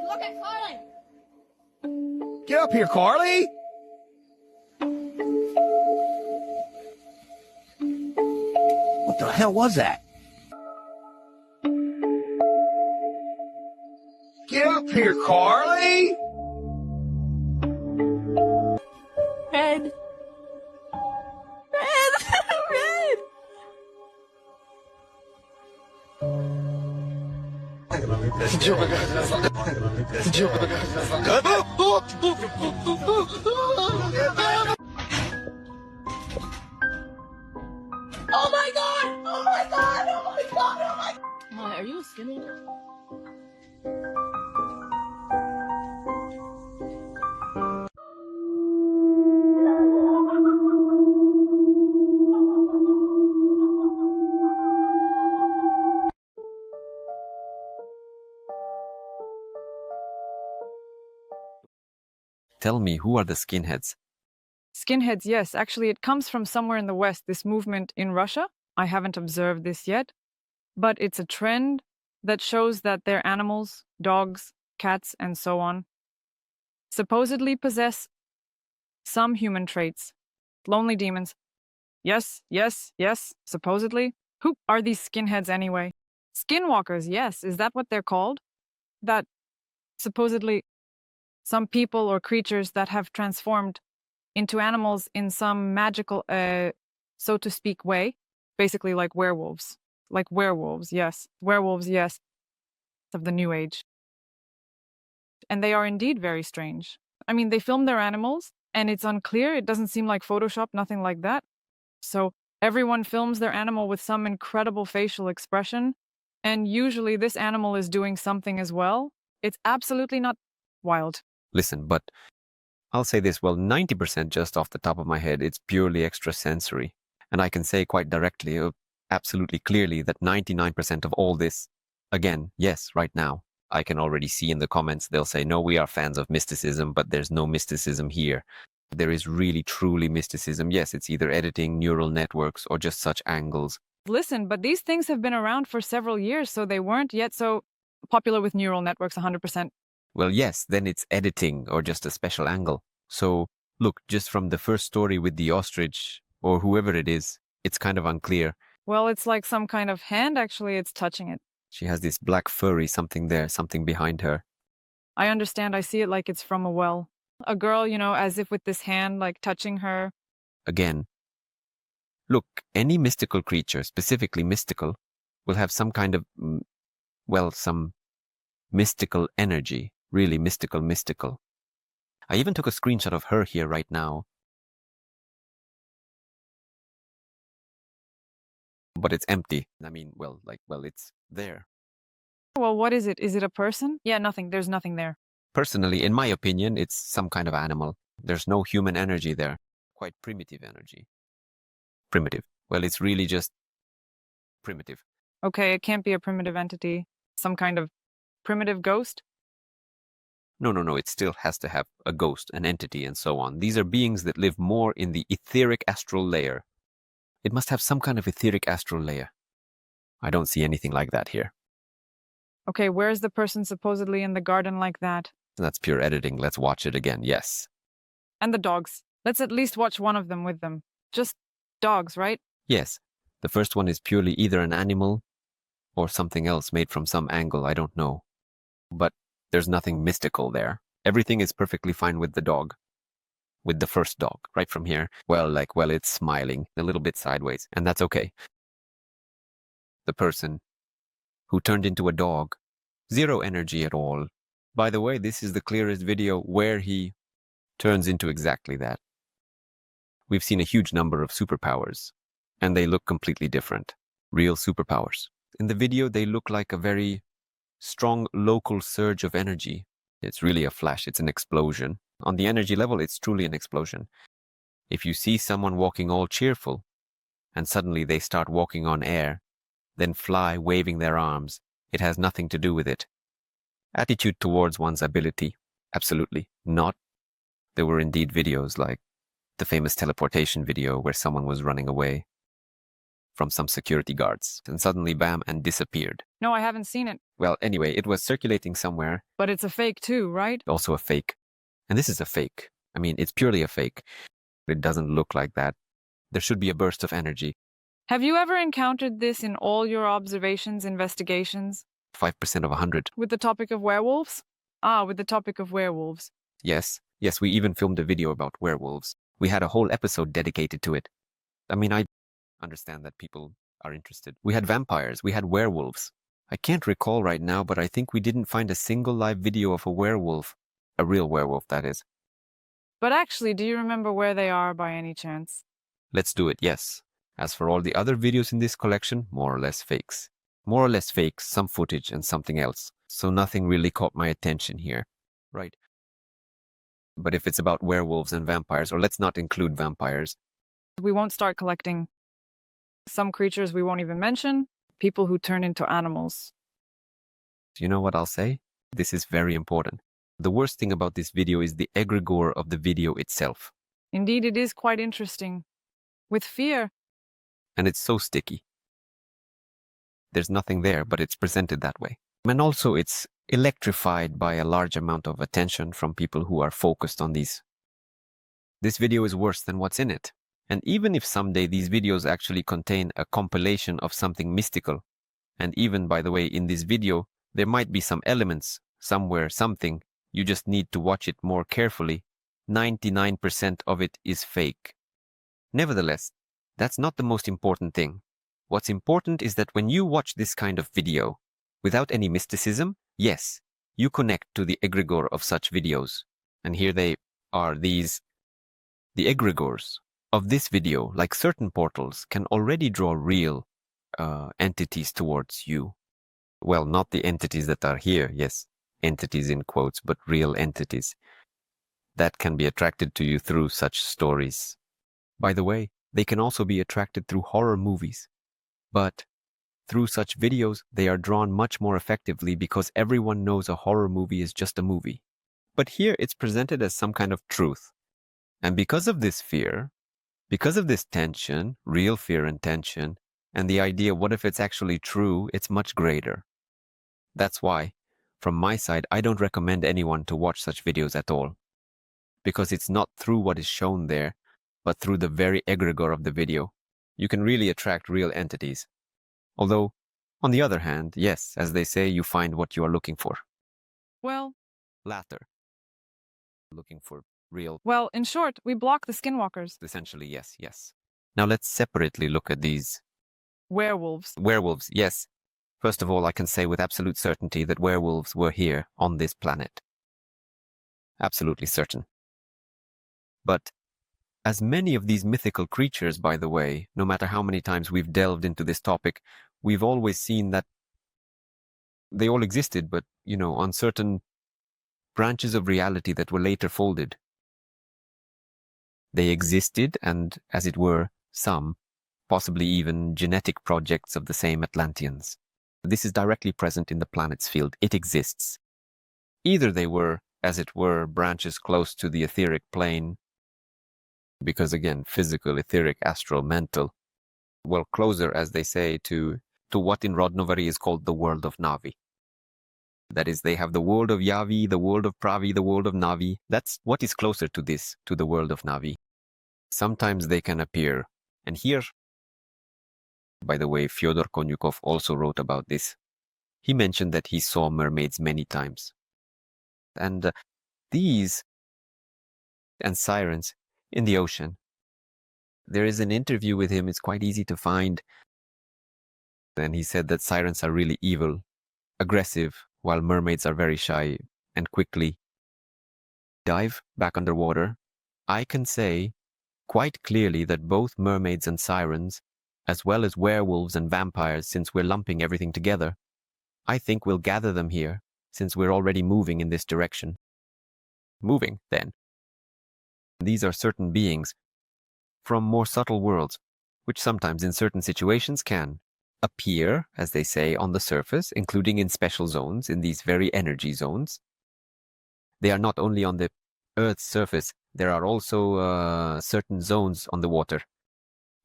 Look at Carly! Get up here, Carly! What the hell was that? Get up here, Carly! Red. Red! Red! Oh my god! Oh my god! Oh my god! Oh my god! Molly, are you a skinwalker? Tell me, who are the skinheads? Skinheads, yes. Actually, it comes from somewhere in the West, this movement in Russia. I haven't observed this yet, but it's a trend that shows that their animals, dogs, cats, and so on, supposedly possess some human traits. Lonely demons. Yes, yes, yes, supposedly. Who are these skinheads anyway? Skinwalkers, yes. Is that what they're called? That supposedly some people or creatures that have transformed into animals in some magical, so to speak, way. Basically like werewolves. Like werewolves, yes. Werewolves, yes. Of the New Age. And they are indeed very strange. I mean, they film their animals, and it's unclear. It doesn't seem like Photoshop, nothing like that. So everyone films their animal with some incredible facial expression, and usually this animal is doing something as well. It's absolutely not wild. Listen, but I'll say this, well, 90% just off the top of my head, it's purely extrasensory. And I can say quite directly, absolutely clearly, that 99% of all this, again, yes, right now, I can already see in the comments, they'll say, no, we are fans of mysticism, but there's no mysticism here. There is really, truly mysticism. Yes, it's either editing, neural networks, or just such angles. Listen, but these things have been around for several years, so they weren't yet so popular with neural networks 100%. Well, yes, then it's editing or just a special angle. So, look, just from the first story with the ostrich, or whoever it is, it's kind of unclear. Well, it's like some kind of hand, actually, it's touching it. She has this black furry something there, something behind her. I understand, I see it like it's from a well. A girl, you know, as if with this hand, like touching her. Again, look, any mystical creature, specifically mystical, will have some kind of, well, some mystical energy. Really mystical. I even took a screenshot of her here right now. But it's empty. I mean, well, it's there. Well, what is it? Is it a person? Yeah, nothing. There's nothing there. Personally, in my opinion, it's some kind of animal. There's no human energy there. Quite primitive energy. Primitive. Well, it's really just primitive. Okay, it can't be a primitive entity. Some kind of primitive ghost? No, it still has to have a ghost, an entity, and so on. These are beings that live more in the etheric astral layer. It must have some kind of etheric astral layer. I don't see anything like that here. Okay, where's the person supposedly in the garden like that? That's pure editing. Let's watch it again, yes. And the dogs. Let's at least watch one of them with them. Just dogs, right? Yes. The first one is purely either an animal or something else made from some angle, I don't know. But there's nothing mystical there. Everything is perfectly fine with the dog. With the first dog, right from here. Well, it's smiling a little bit sideways, and that's okay. The person who turned into a dog, zero energy at all. By the way, this is the clearest video where he turns into exactly that. We've seen a huge number of superpowers, and they look completely different. Real superpowers. In the video, they look like a very strong local surge of energy. It's really a flash, it's an explosion. On the energy level, it's truly an explosion. If you see someone walking all cheerful, and suddenly they start walking on air, then fly waving their arms, it has nothing to do with it. Attitude towards one's ability, absolutely not. There were indeed videos like the famous teleportation video where someone was running away. from some security guards, and suddenly bam, and disappeared. No, I haven't seen it. Well, anyway, it was circulating somewhere, But it's a fake too, right? also a fake. And this is a fake. I mean, it's purely a fake. It doesn't look like that. There should be a burst of energy. Have you ever encountered this in all your observations, investigations? 5% of 100. With the topic of werewolves? Ah, with the topic of werewolves. Yes, we even filmed a video about werewolves. We had a whole episode dedicated to it. I mean, I understand that people are interested. We had vampires, we had werewolves. I can't recall right now, but I think we didn't find a single live video of a werewolf. A real werewolf, that is. But actually, do you remember where they are by any chance? Let's do it, yes. As for all the other videos in this collection, more or less fakes. More or less fakes, some footage and something else. So nothing really caught my attention here. Right. But if it's about werewolves and vampires, or let's not include vampires. We won't start collecting some creatures we won't even mention, people who turn into animals. Do you know what I'll say? This is very important. The worst thing about this video is the egregore of the video itself. Indeed, it is quite interesting. With fear. And it's so sticky. There's nothing there, but it's presented that way. And also it's electrified by a large amount of attention from people who are focused on these. This video is worse than what's in it. And even if someday these videos actually contain a compilation of something mystical, and even, by the way, in this video, there might be some elements, somewhere, something, you just need to watch it more carefully, 99% of it is fake. Nevertheless, that's not the most important thing. What's important is that when you watch this kind of video, without any mysticism, yes, you connect to the egregore of such videos. And here they are, the egregores of this video, like certain portals, can already draw real entities towards you. Well, not the entities that are here, yes, entities in quotes, but real entities that can be attracted to you through such stories. By the way, they can also be attracted through horror movies. But through such videos, they are drawn much more effectively because everyone knows a horror movie is just a movie. But here it's presented as some kind of truth. And because of this fear, because of this tension, real fear and tension, and the idea, what if it's actually true, it's much greater. That's why, from my side, I don't recommend anyone to watch such videos at all. Because it's not through what is shown there, but through the very egregore of the video. You can really attract real entities. Although, on the other hand, yes, as they say, you find what you are looking for. Well, Latter. Looking for real. Well, in short, we block the Skinwalkers. Essentially, yes. Now let's separately look at these. Werewolves. Werewolves, yes. First of all, I can say with absolute certainty that werewolves were here on this planet. Absolutely certain. But as many of these mythical creatures, by the way, no matter how many times we've delved into this topic, we've always seen that they all existed, but, on certain branches of reality that were later folded. They existed, and, as it were, some, possibly even genetic projects of the same Atlanteans. This is directly present in the planet's field. It exists. Either they were, as it were, branches close to the etheric plane, because again, physical, etheric, astral, mental, well, closer, as they say, to what in Rodnovari is called the world of Navi. That is, they have the world of Yavi, the world of Pravi, the world of Navi. That's what is closer to this, to the world of Navi. Sometimes they can appear. And here, by the way, Fyodor Konyukov also wrote about this. He mentioned that he saw mermaids many times. And these, and sirens, in the ocean. There is an interview with him, it's quite easy to find. And he said that sirens are really evil, aggressive, while mermaids are very shy and quickly dive back underwater. I can say quite clearly that both mermaids and sirens, as well as werewolves and vampires, since we're lumping everything together, I think we'll gather them here, since we're already moving in this direction. Moving, then. These are certain beings from more subtle worlds, which sometimes in certain situations can appear, as they say, on the surface, including in special zones, in these very energy zones. They are not only on the Earth's surface, there are also certain zones on the water.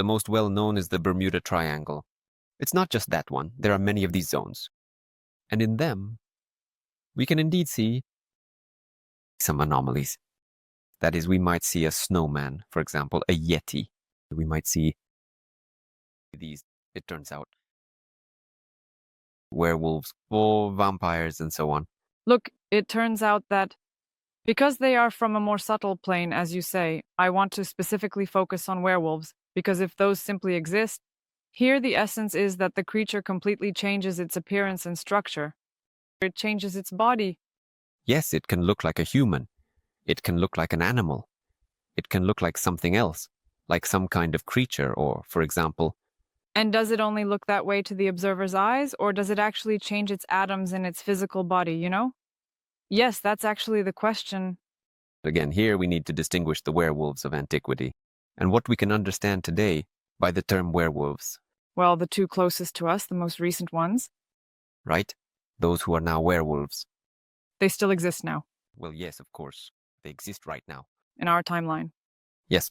The most well-known is the Bermuda Triangle. It's not just that one. There are many of these zones. And in them, we can indeed see some anomalies. That is, we might see a snowman, for example, a yeti. We might see these, it turns out, werewolves or vampires and so on. Look, it turns out that because they are from a more subtle plane, as you say, I want to specifically focus on werewolves, because if those simply exist, here the essence is that the creature completely changes its appearance and structure. It changes its body. Yes, it can look like a human. It can look like an animal. It can look like something else, like some kind of creature, or, for example... And does it only look that way to the observer's eyes, or does it actually change its atoms in its physical body, you know? Yes, that's actually the question. Again, here we need to distinguish the werewolves of antiquity, and what we can understand today by the term werewolves. Well, the two closest to us, the most recent ones. Right? Those who are now werewolves. They still exist now. Well, yes, of course. They exist right now. In our timeline. Yes.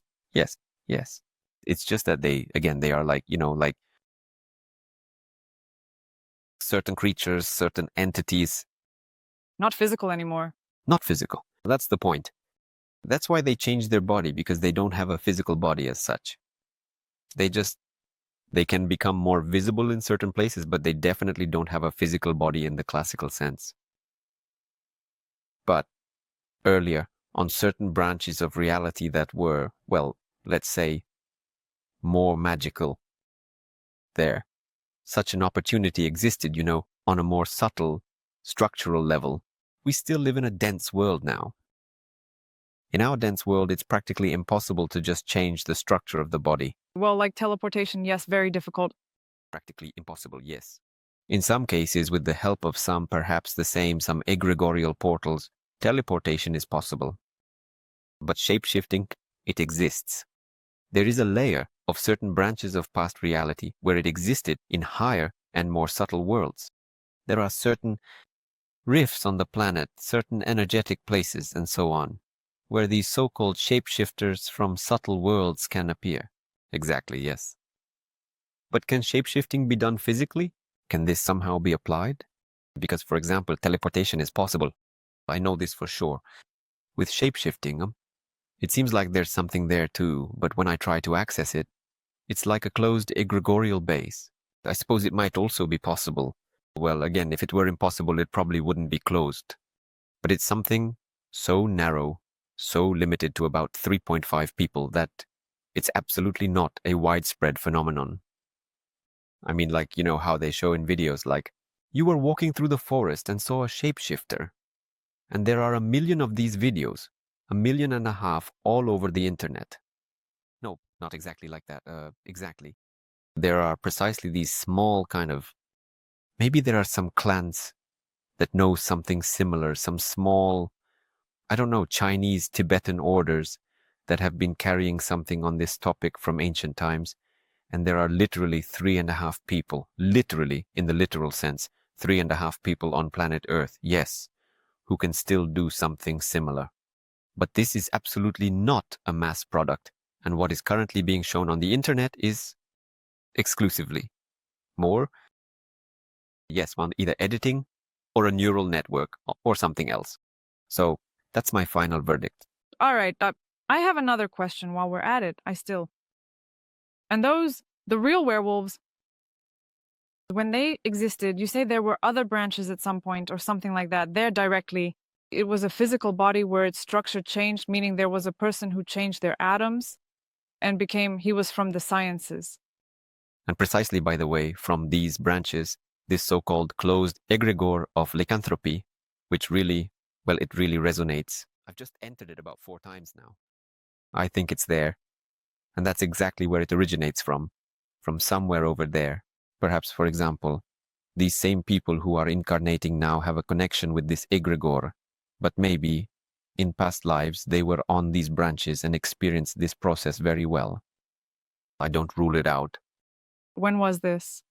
It's just that they are like, like certain creatures, certain entities. Not physical anymore. Not physical. That's the point. That's why they change their body, because they don't have a physical body as such. They can become more visible in certain places, but they definitely don't have a physical body in the classical sense. But earlier, on certain branches of reality that were, well, let's say, more magical, there, such an opportunity existed, on a more subtle, structural level. We still live in a dense world now. In our dense world, it's practically impossible to just change the structure of the body. Well, like teleportation, yes, very difficult. Practically impossible, yes. In some cases, with the help of some egregorial portals, teleportation is possible. But shapeshifting, it exists. There is a layer of certain branches of past reality where it existed in higher and more subtle worlds. There are certain rifts on the planet, certain energetic places, and so on, where these so-called shapeshifters from subtle worlds can appear. Exactly, yes. But can shapeshifting be done physically? Can this somehow be applied? Because, for example, teleportation is possible. I know this for sure. With shapeshifting, it seems like there's something there too, but when I try to access it, it's like a closed egregorial base. I suppose it might also be possible. Well, again, if it were impossible, it probably wouldn't be closed. But it's something so narrow, so limited to about 3.5 people that it's absolutely not a widespread phenomenon. I mean, like, how they show in videos, like, you were walking through the forest and saw a shapeshifter. And there are 1 million of these videos, 1.5 million all over the internet. No, not exactly like that, exactly. There are precisely these small maybe there are some clans that know something similar, some small, I don't know, Chinese, Tibetan orders that have been carrying something on this topic from ancient times. And there are literally 3.5 people, literally, in the literal sense, 3.5 people on planet Earth, yes, who can still do something similar. But this is absolutely not a mass product, and what is currently being shown on the internet is exclusively more, yes, one either editing or a neural network or something else. So that's my final verdict. All right, I have another question while we're at it. And the real werewolves, when they existed, you say there were other branches at some point or something like that. It was a physical body where its structure changed, meaning there was a person who changed their atoms and he was from the sciences. And precisely, by the way, from these branches, this so-called closed egregore of lycanthropy, which really, well, it really resonates. I've just entered it about 4 times now. I think it's there. And that's exactly where it originates from somewhere over there. Perhaps, for example, these same people who are incarnating now have a connection with this egregore, but maybe, in past lives, they were on these branches and experienced this process very well. I don't rule it out. When was this?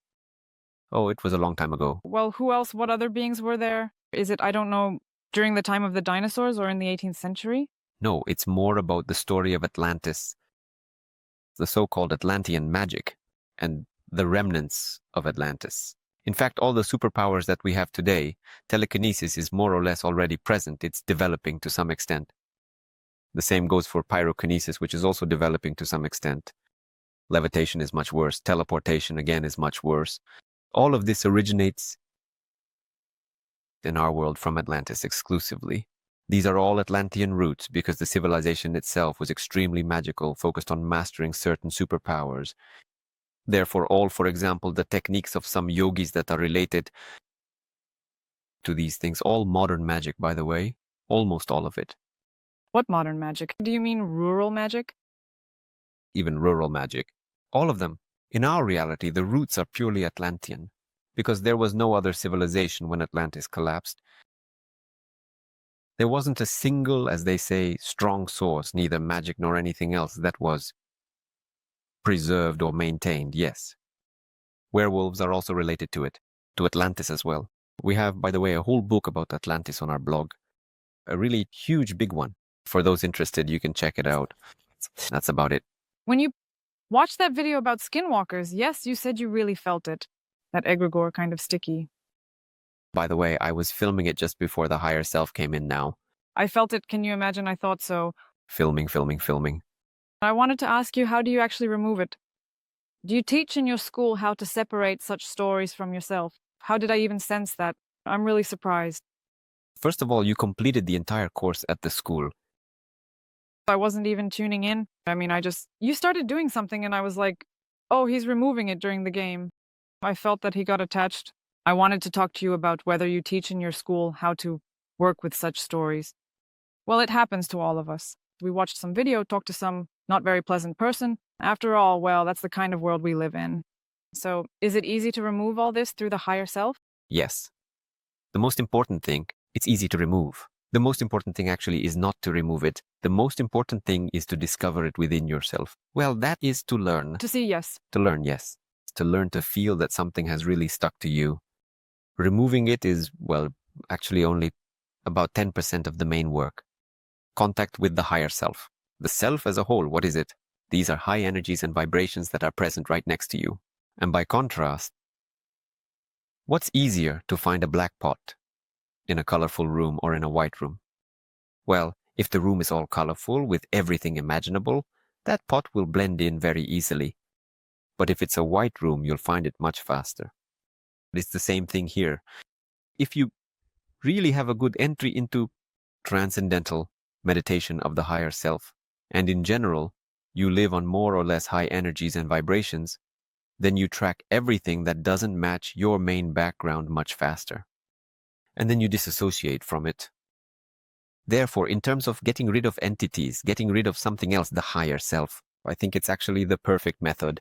Oh, it was a long time ago. Well, who else? What other beings were there? Is it, I don't know, during the time of the dinosaurs or in the 18th century? No, it's more about the story of Atlantis. the so-called Atlantean magic and the remnants of Atlantis. In fact, all the superpowers that we have today, telekinesis is more or less already present. It's developing to some extent. The same goes for pyrokinesis, which is also developing to some extent. Levitation is much worse. Teleportation, again, is much worse. All of this originates in our world from Atlantis exclusively. These are all Atlantean roots because the civilization itself was extremely magical, focused on mastering certain superpowers. Therefore, all, for example, the techniques of some yogis that are related to these things, all modern magic, by the way, almost all of it. What modern magic? Do you mean rural magic? Even rural magic. All of them. In our reality, the roots are purely Atlantean, because there was no other civilization when Atlantis collapsed. There wasn't a single, as they say, strong source, neither magic nor anything else, that was preserved or maintained, yes. Werewolves are also related to it, to Atlantis as well. We have, by the way, a whole book about Atlantis on our blog. A really huge, big one. For those interested, you can check it out. That's about it. When you watched that video about Skinwalkers, yes, you said you really felt it. That Egregore kind of sticky. By the way, I was filming it just before the higher self came in now. I felt it, can you imagine? I thought so. Filming. I wanted to ask you, how do you actually remove it? Do you teach in your school how to separate such stories from yourself? How did I even sense that? I'm really surprised. First of all, you completed the entire course at the school. I wasn't even tuning in. I mean, you started doing something and I was like, oh, he's removing it during the game. I felt that he got attached. I wanted to talk to you about whether you teach in your school how to work with such stories. Well, it happens to all of us. We watched some video, talked to some not very pleasant person. After all, well, that's the kind of world we live in. So, is it easy to remove all this through the higher self? Yes. The most important thing, it's easy to remove. The most important thing actually is not to remove it. The most important thing is to discover it within yourself. Well, that is to learn. To see, yes. To learn, yes. To learn to feel that something has really stuck to you. Removing it is, well, actually only about 10% of the main work. Contact with the higher self. The self as a whole, what is it? These are high energies and vibrations that are present right next to you. And by contrast, what's easier to find a black pot in a colorful room or in a white room? Well, if the room is all colorful with everything imaginable, that pot will blend in very easily. But if it's a white room, you'll find it much faster. It's the same thing here. If you really have a good entry into transcendental meditation of the higher self, and in general, you live on more or less high energies and vibrations, then you track everything that doesn't match your main background much faster. And then you disassociate from it. Therefore, in terms of getting rid of entities, getting rid of something else, the higher self, I think it's actually the perfect method.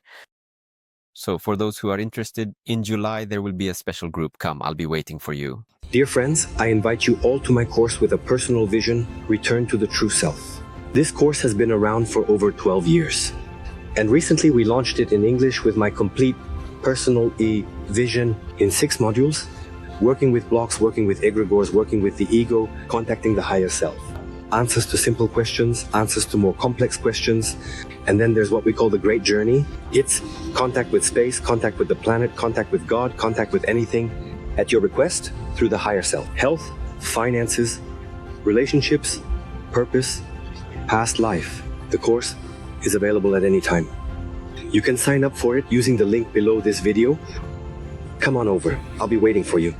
So for those who are interested, in July there will be a special group. Come, I'll be waiting for you. Dear friends, I invite you all to my course with a personal vision, Return to the True Self. This course has been around for over 12 years. And recently we launched it in English with my complete personal vision in 6 modules, working with blocks, working with egregores, working with the ego, contacting the higher self. Answers to simple questions, answers to more complex questions, and then there's what we call the Great Journey. It's contact with space, contact with the planet, contact with God, contact with anything at your request through the higher self. Health, finances, relationships, purpose, past life. The course is available at any time. You can sign up for it using the link below this video. Come on over, I'll be waiting for you.